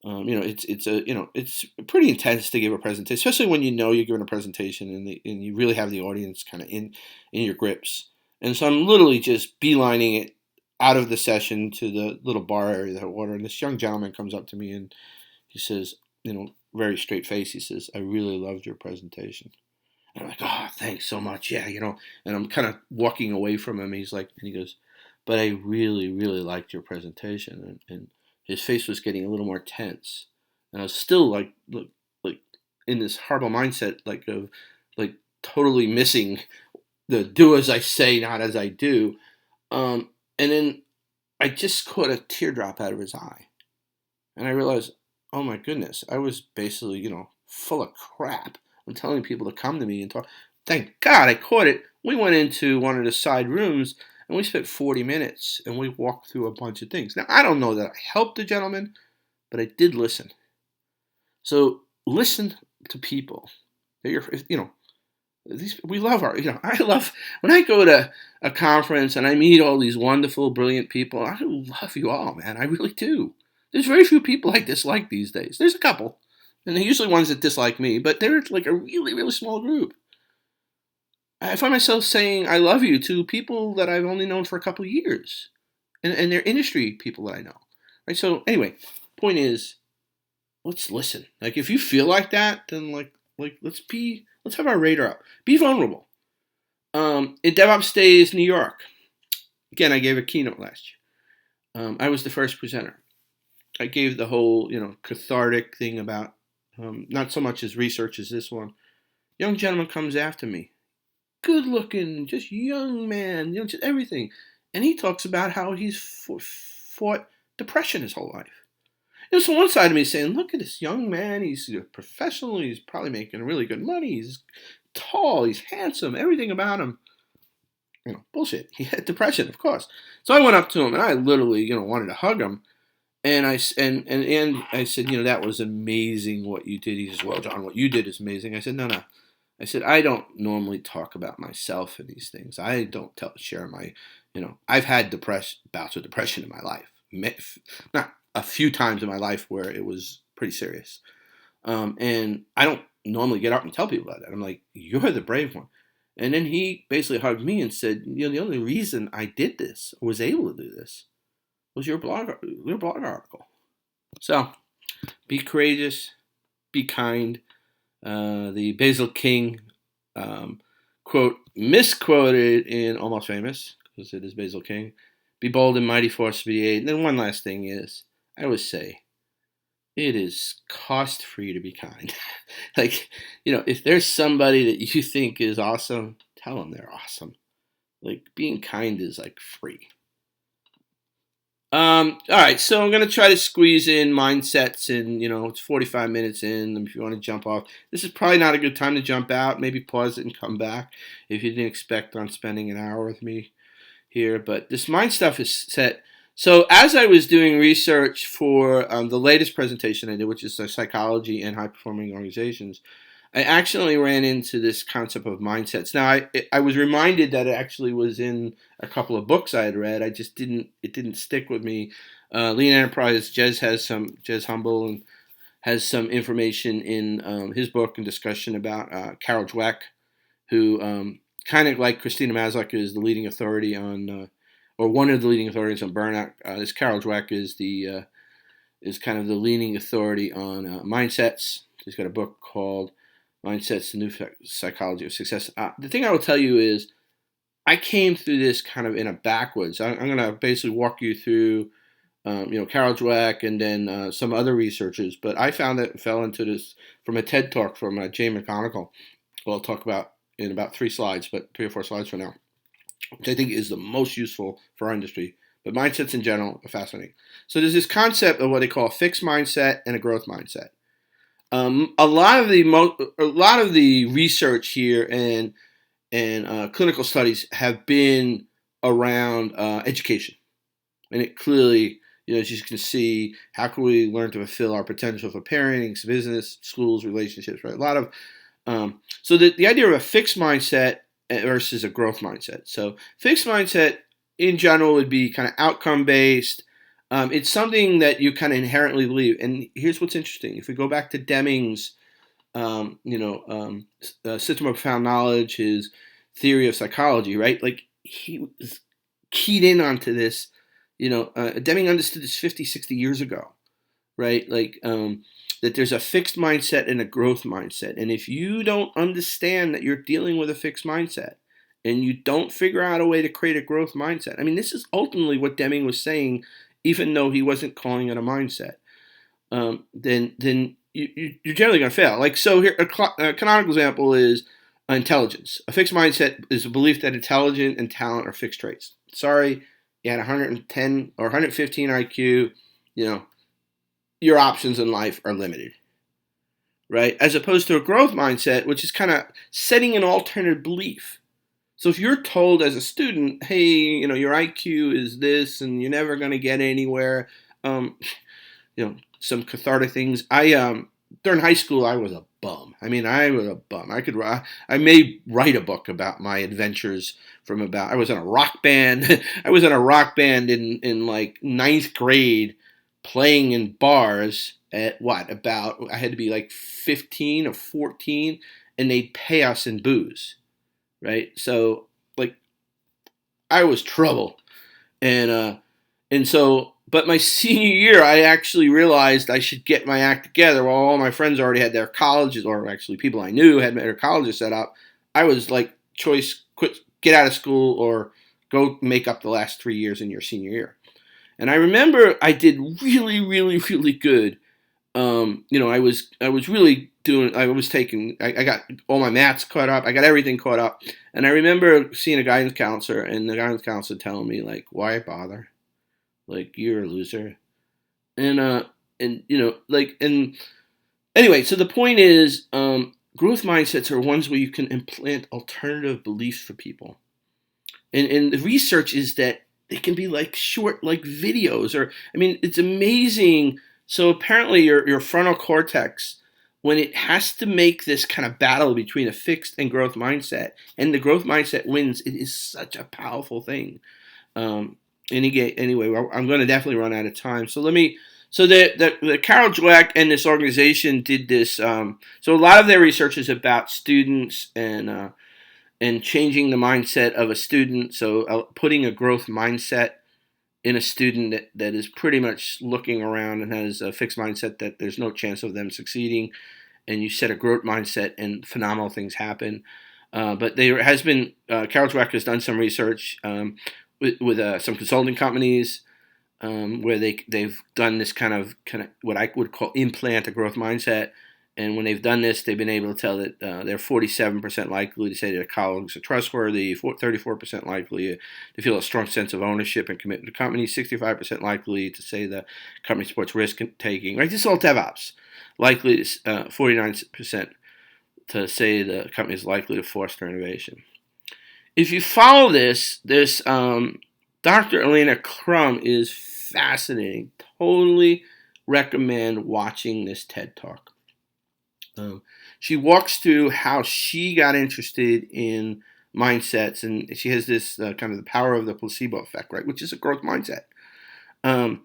It's pretty intense to give a presentation, especially when you're giving a presentation and you really have the audience kind of in your grips. And so I'm literally just beelining it out of the session to the little bar area that water. And this young gentleman comes up to me and he says, very straight face, he says, "I really loved your presentation." And I'm like, "Oh, thanks so much." Yeah, and I'm kind of walking away from him. He's like, and he goes, "But I really, really liked your presentation." And his face was getting a little more tense. And I was still like in this horrible mindset, of totally missing the do as I say, not as I do. And then I just caught a teardrop out of his eye. And I realized, oh my goodness, I was basically, full of crap. I'm telling people to come to me and talk. Thank God I caught it. We went into one of the side rooms and we spent 40 minutes and we walked through a bunch of things. Now, I don't know that I helped the gentleman, but I did listen. So listen to people. We love I love when I go to a conference and I meet all these wonderful, brilliant people. I love you all, man. I really do. There's very few people I dislike these days. There's a couple, and they're usually ones that dislike me, but they're like a really, really small group. I find myself saying I love you to people that I've only known for a couple years, and they're industry people that I know. Right. So anyway, point is, let's listen. Like, if you feel like that, then let's have our radar up. Be vulnerable. In DevOps Days New York, again, I gave a keynote last year. I was the first presenter. I gave the whole, cathartic thing about not so much as research as this one. Young gentleman comes after me. Good looking, just young man, just everything. And he talks about how he's fought depression his whole life. So one side of me is saying, look at this young man. He's a professional. He's probably making really good money. He's tall. He's handsome. Everything about him. Bullshit. He had depression, of course. So I went up to him and I literally, wanted to hug him. And I said, that was amazing what you did. He says, well, John, what you did is amazing. I said, no. I said, I don't normally talk about myself in these things. I don't share my, I've had bouts of depression in my life. Not a few times in my life where it was pretty serious. And I don't normally get up and tell people about that. I'm like, you're the brave one. And then he basically hugged me and said, the only reason I did this, or was able to do this, was your blog article. So be courageous, be kind. The Basil King quote, misquoted in Almost Famous, because it is Basil King. Be bold and mighty, force to be aid. And then one last thing is, I always say, it is cost free to be kind. Like, if there's somebody that you think is awesome, tell them they're awesome. Like, being kind is like free. All right, so I'm gonna try to squeeze in mindsets, and it's 45 minutes in. If you want to jump off, this is probably not a good time to jump out. Maybe pause it and come back if you didn't expect on spending an hour with me here. But this mind stuff is set. So as I was doing research for the latest presentation I did, which is psychology and high performing organizations, I actually ran into this concept of mindsets. Now, I was reminded that it actually was in a couple of books I had read. It didn't stick with me. Lean Enterprise, Jez Humble, and has some information in his book and discussion about Carol Dweck, who kind of like Christina Maslach is the leading authority on, or one of the leading authorities on burnout. This Carol Dweck is kind of the leading authority on mindsets. She's got a book called Mindsets, the New Psychology of Success. The thing I will tell you is I came through this kind of in a backwards. I'm going to basically walk you through, Carol Dweck and then some other researchers. But I found that fell into this from a TED Talk from Jay McGonigal. Well, I'll talk about in about 3 slides, but 3 or 4 slides from now, which I think is the most useful for our industry. But mindsets in general are fascinating. So there's this concept of what they call a fixed mindset and a growth mindset. A lot of the research here and clinical studies have been around education, and it clearly, as you can see, how can we learn to fulfill our potential for parenting, business, schools, relationships, right? A lot of so the idea of a fixed mindset versus a growth mindset. So fixed mindset in general would be kind of outcome based. It's something that you kind of inherently believe. And here's what's interesting. If we go back to Deming's, system of profound knowledge, his theory of psychology, right? Like he was keyed in onto this. Deming understood this 50, 60 years ago, right? Like that there's a fixed mindset and a growth mindset. And if you don't understand that you're dealing with a fixed mindset and you don't figure out a way to create a growth mindset, I mean, this is ultimately what Deming was saying, even though he wasn't calling it a mindset, then you're generally going to fail. Like, so here, a canonical example is intelligence. A fixed mindset is a belief that intelligence and talent are fixed traits. Sorry, you had 110 or 115 IQ, your options in life are limited, right? As opposed to a growth mindset, which is kind of setting an alternative belief. So if you're told as a student, hey, your IQ is this and you're never going to get anywhere, some cathartic things. During high school, I was a bum. I was a bum. I may write a book about my adventures I was in a rock band. I was in a rock band in like 9th grade playing in bars at I had to be like 15 or 14 and they'd pay us in booze. Right, so like, I was trouble, and so, but my senior year, I actually realized I should get my act together. While all my friends already had their colleges, or actually people I knew had their colleges set up, I was like, quit, get out of school, or go make up the last 3 years in your senior year. And I remember I did really, really, really good. I was really doing. I got all my maths caught up. I got everything caught up. And I remember seeing a guidance counselor, and the guidance counselor telling me, like, why bother? Like, you're a loser. And anyway. So the point is, growth mindsets are ones where you can implant alternative beliefs for people. And the research is that they can be like short, like videos, or it's amazing. So apparently your frontal cortex, when it has to make this kind of battle between a fixed and growth mindset, and the growth mindset wins, it is such a powerful thing. Anyway, I'm going to definitely run out of time. So the Carol Dweck and this organization did this. So a lot of their research is about students and changing the mindset of a student. So putting a growth mindset in a student that is pretty much looking around and has a fixed mindset that there's no chance of them succeeding. and you set a growth mindset, and phenomenal things happen. But there has been Carol Dweck has done some research with some consulting companies where they've done this kind of what I would call implant a growth mindset. And when they've done this, they've been able to tell that they're 47% likely to say their colleagues are trustworthy, 34% likely to feel a strong sense of ownership and commitment to company, 65% likely to say the company supports risk taking. Right, this is all DevOps. Likely, 49% to say the company is likely to foster innovation. If you follow this Dr. Elena Crum is fascinating. Totally recommend watching this TED Talk. She walks through how she got interested in mindsets, and she has this kind of the power of the placebo effect, right, which is a growth mindset. And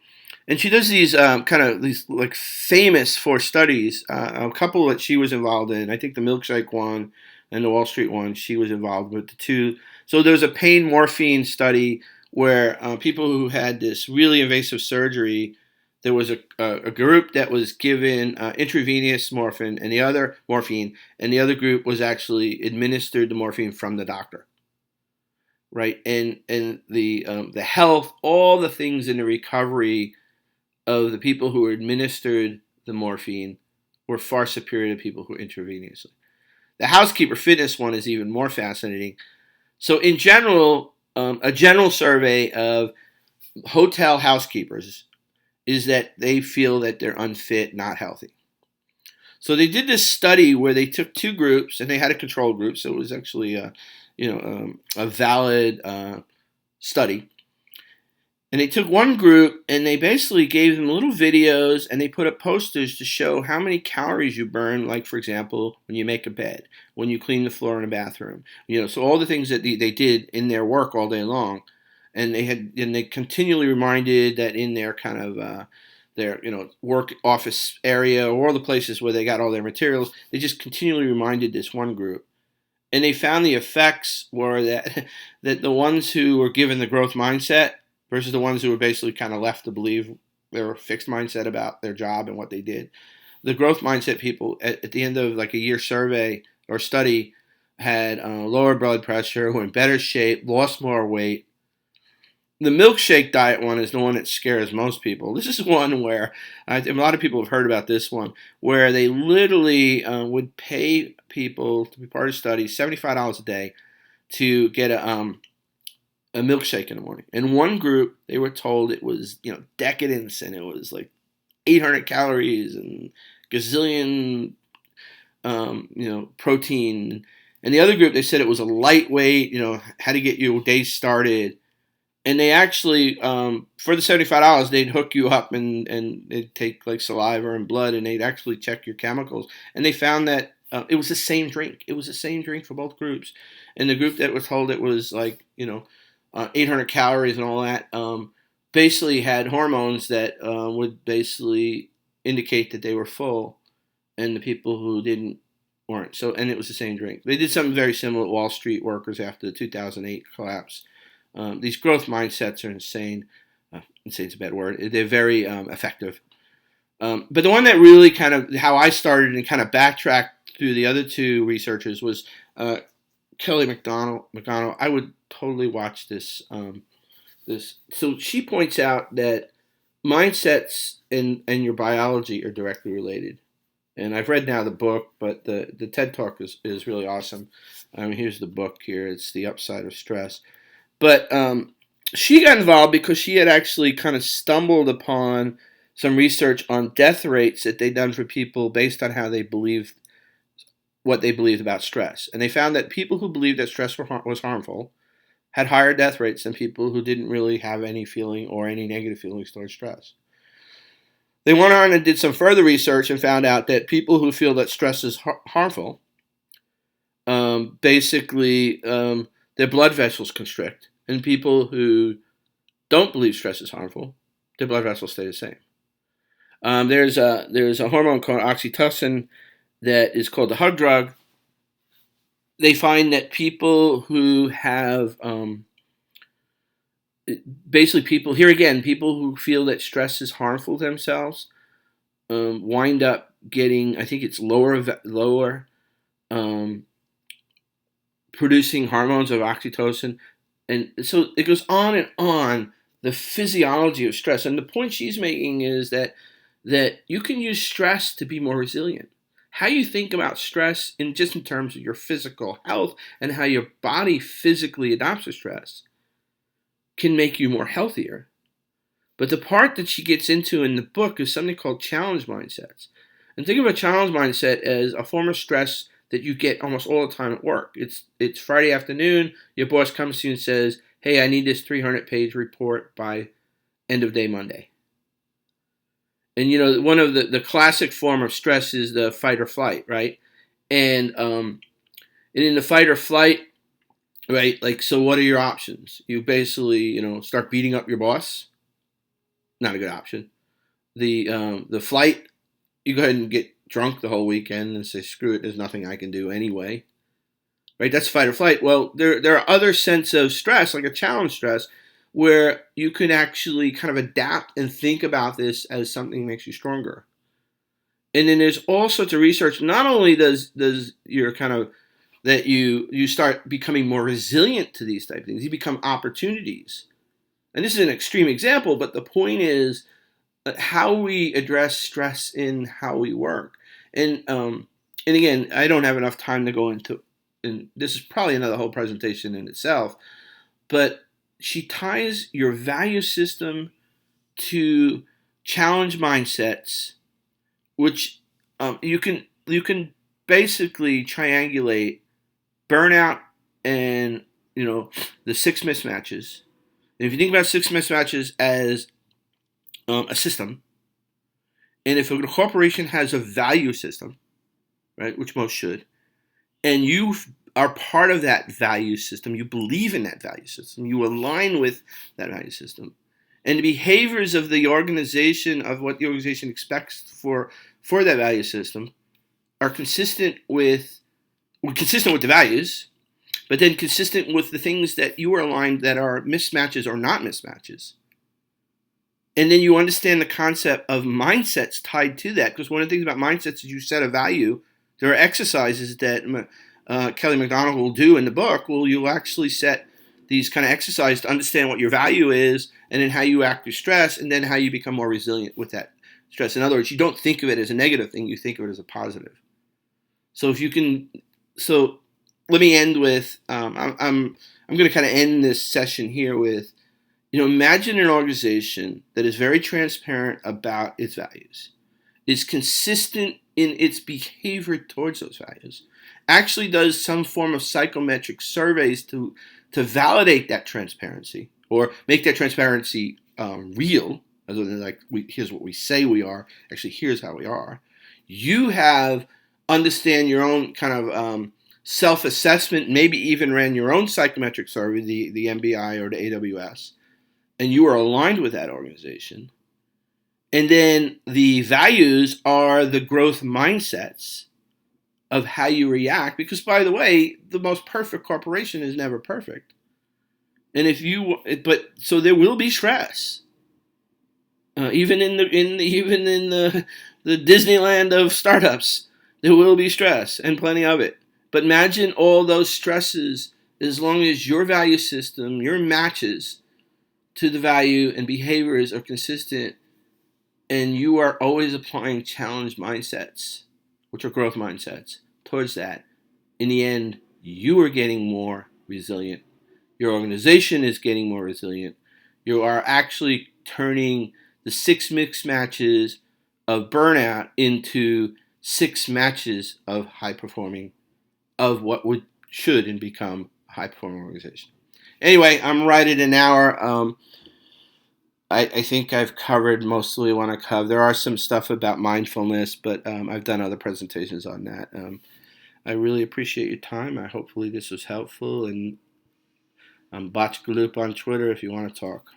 she does these these like famous 4 studies, a couple that she was involved in. I think the milkshake one and the Wall Street one, she was involved with the 2. So there's a pain morphine study where people who had this really invasive surgery, there was a group that was given intravenous morphine, and the other group was actually administered the morphine from the doctor. Right, and the health, all the things in the recovery of the people who were administered the morphine were far superior to people who were intravenously. The housekeeper fitness one is even more fascinating. So in general, a general survey of hotel housekeepers is that they feel that they're unfit, not healthy. So they did this study where they took 2 groups and they had a control group, so it was actually a valid study. And they took one group and they basically gave them little videos and they put up posters to show how many calories you burn, like, for example, when you make a bed, when you clean the floor in a bathroom. So all the things that they did in their work all day long. And they continually reminded that in their kind of their work office area or all the places where they got all their materials, they just continually reminded this one group. And they found the effects were that the ones who were given the growth mindset versus the ones who were basically kind of left to believe their fixed mindset about their job and what they did. The growth mindset people at the end of like a year survey or study had lower blood pressure, were in better shape, lost more weight. The milkshake diet one is the one that scares most people. This is one where a lot of people have heard about this one, where they literally would pay people to be part of the study $75 a day to get a milkshake in the morning. In one group, they were told it was decadence and it was like 800 calories and gazillion protein. And the other group, they said it was a lightweight, how to get your day started. And they actually, for the $75, they'd hook you up and they'd take like saliva and blood and they'd actually check your chemicals. And they found that it was the same drink. It was the same drink for both groups. And the group that was told it was like, 800 calories and all that, basically had hormones that would basically indicate that they were full. And the people who didn't weren't. So, and it was the same drink. They did something very similar at Wall Street workers after the 2008 collapse. These growth mindsets are insane. Insane is a bad word. They're very effective. But the one that really kind of, how I started and kind of backtracked through the other 2 researchers was Kelly McDonald. I would totally watch this. So she points out that mindsets and your biology are directly related. And I've read now the book, but the TED Talk is really awesome. Here's the book here. It's The Upside of Stress. But she got involved because she had actually kind of stumbled upon some research on death rates that they'd done for people based on how they believed, what they believed about stress. And they found that people who believed that stress was harmful had higher death rates than people who didn't really have any feeling or any negative feelings towards stress. They went on and did some further research and found out that people who feel that stress is harmful, basically their blood vessels constrict. And people who don't believe stress is harmful, their blood vessels stay the same. There's a hormone called oxytocin that is called the hug drug. They find that people who have basically people who feel that stress is harmful to themselves wind up getting, I think it's lower um, producing hormones of oxytocin, and so it goes on and on. The physiology of stress, and the point she's making is that you can use stress to be more resilient. How you think about stress in just in terms of your physical health and how your body physically adapts to stress can make you more healthier. But the part that she gets into in the book is something called challenge mindsets. And think of a challenge mindset as a form of stress that you get almost all the time at work. It's Friday afternoon, your boss comes to you and says, "Hey, I need this 300-page report by end of day Monday." And one of the classic form of stress is the fight or flight, right? And in the fight or flight, right? Like, so what are your options? You basically, start beating up your boss. Not a good option. The flight, you go ahead and get drunk the whole weekend and say, screw it, there's nothing I can do anyway. Right? That's fight or flight. Well, there are other sense of stress, like a challenge stress, where you can actually kind of adapt and think about this as something that makes you stronger. And then there's all sorts of research. Not only does your kind of that you start becoming more resilient to these type of things, you become opportunities. And this is an extreme example, but the point is how we address stress in how we work. And again, I don't have enough time to go into, and this is probably another whole presentation in itself, but she ties your value system to challenge mindsets, which you can basically triangulate burnout and the six mismatches. And if you think about six mismatches as a system, and if a corporation has a value system, right, which most should, and you are part of that value system, you believe in that value system, you align with that value system, and the behaviors of the organization, of what the organization expects for that value system, are consistent with the values, but then consistent with the things that you are aligned that are mismatches or not mismatches. And then you understand the concept of mindsets tied to that, because one of the things about mindsets is you set a value. There are exercises that Kelly McDonald will do in the book. Well, you'll actually set these kind of exercises to understand what your value is, and then how you act with stress, and then how you become more resilient with that stress. In other words, you don't think of it as a negative thing; you think of it as a positive. So if you can, so let me end with I'm going to kind of end this session here with, imagine an organization that is very transparent about its values, is consistent in its behavior towards those values, actually does some form of psychometric surveys to validate that transparency, or make that transparency real, other than like, here's what we say we are, actually here's how we are. You have understand your own kind of self-assessment, maybe even ran your own psychometric survey, the MBI or the AWS, and you are aligned with that organization. And then the values are the growth mindsets of how you react, because, by the way, the most perfect corporation is never perfect. And so there will be stress, even in the Disneyland of startups, there will be stress, and plenty of it. But imagine all those stresses, as long as your value system, your matches to the value and behaviors are consistent, and you are always applying challenge mindsets, which are growth mindsets, towards that. In the end, you are getting more resilient. Your organization is getting more resilient. You are actually turning the six mismatches of burnout into six matches of high performing, of what should and become a high performing organization. Anyway, I'm right at an hour. I think I've covered mostly what I want to cover. There are some stuff about mindfulness, but I've done other presentations on that. I really appreciate your time. Hopefully this was helpful, and I'm Botch Galoop on Twitter if you want to talk.